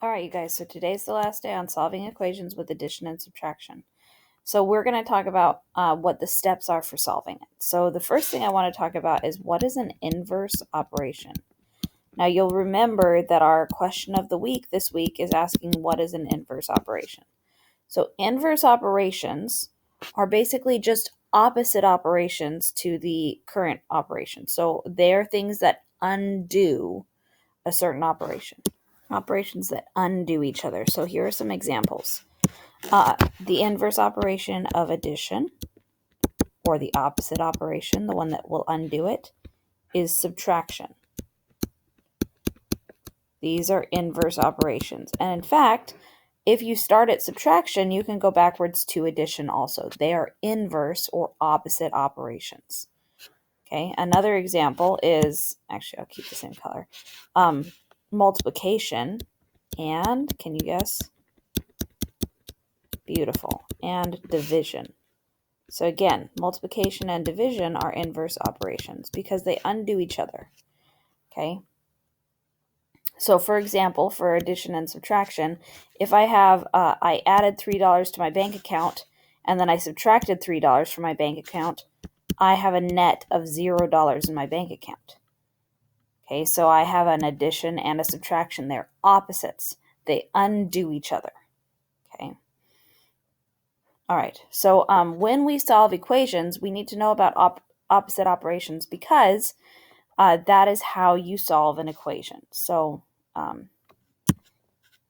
All right, you guys, so today's the last day on solving equations with addition and subtraction. So we're going to talk about what the steps are for solving it. So the first thing I want to talk about is what is an inverse operation? Now you'll remember that our question of the week this week is asking what is an inverse operation? So inverse operations are basically just opposite operations to the current operation. So they are things that undo a certain operation. Operations that undo each other. So here are some examples. The inverse operation of addition, or the opposite operation, the one that will undo it, is subtraction. These are inverse operations. And in fact, if you start at subtraction, you can go backwards to addition also. They are inverse or opposite operations. Okay, another example is, actually I'll keep the same color, multiplication and, can you guess? Beautiful. And division. So again, multiplication and division are inverse operations because they undo each other. Okay. So for example, for addition and subtraction, if I have, I added $3 to my bank account and then I subtracted $3 from my bank account, I have a net of $0 in my bank account. Okay, so I have an addition and a subtraction. They're opposites. They undo each other. Okay. All right, so when we solve equations, we need to know about opposite operations because that is how you solve an equation. So I'm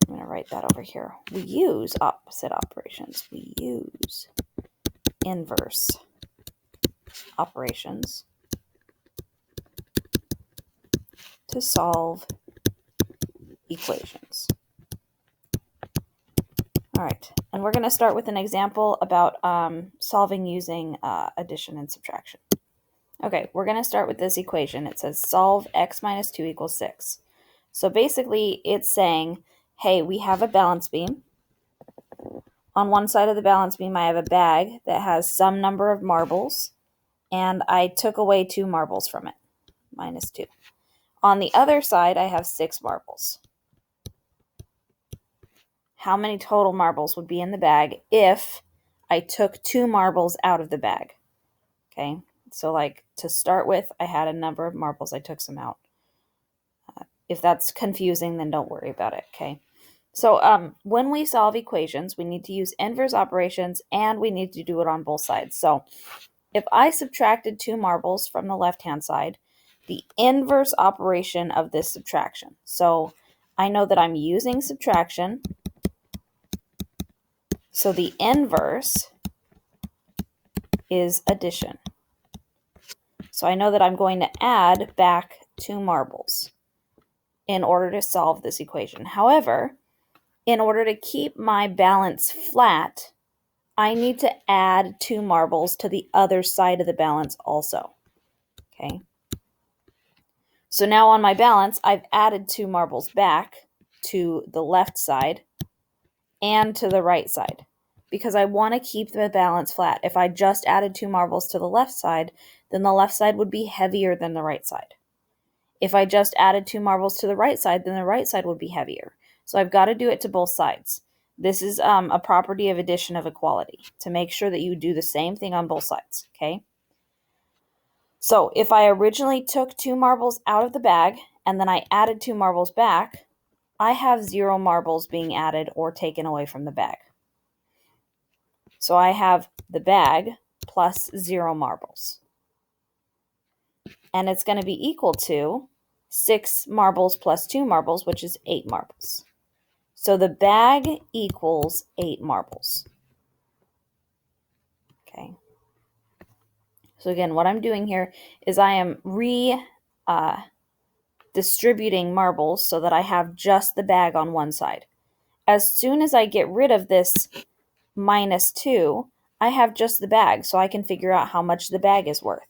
going to write that over here. We use opposite operations. We use inverse operations to solve equations. All right, and we're going to start with an example about solving using addition and subtraction. Okay, we're going to start with this equation. It says solve x minus 2 equals 6. So basically it's saying, hey, we have a balance beam. On one side of the balance beam, I have a bag that has some number of marbles, and I took away 2 marbles from it, minus 2. On the other side, I have 6 marbles. How many total marbles would be in the bag if I took 2 marbles out of the bag? Okay, so like to start with, I had a number of marbles. I took some out. If that's confusing, then don't worry about it, okay? So when we solve equations, we need to use inverse operations, and we need to do it on both sides. So if I subtracted 2 marbles from the left-hand side, the inverse operation of this subtraction. So I know that I'm using subtraction. So the inverse is addition. So I know that I'm going to add back 2 marbles in order to solve this equation. However, in order to keep my balance flat, I need to add 2 marbles to the other side of the balance also. Okay. So now on my balance, I've added 2 marbles back to the left side and to the right side because I want to keep the balance flat. If I just added 2 marbles to the left side, then the left side would be heavier than the right side. If I just added 2 marbles to the right side, then the right side would be heavier. So I've got to do it to both sides. This is a property of addition of equality, to make sure that you do the same thing on both sides, okay? So if I originally took 2 marbles out of the bag and then I added 2 marbles back, I have 0 marbles being added or taken away from the bag. So I have the bag plus 0 marbles. And it's going to be equal to 6 marbles plus 2 marbles, which is 8 marbles. So the bag equals 8 marbles. Okay. So again, what I'm doing here is I am distributing marbles so that I have just the bag on one side. As soon as I get rid of this minus 2, I have just the bag, so I can figure out how much the bag is worth.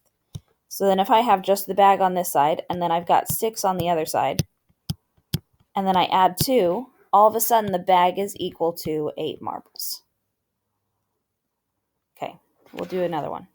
So then if I have just the bag on this side, and then I've got 6 on the other side, and then I add 2, all of a sudden the bag is equal to 8 marbles. Okay, we'll do another one.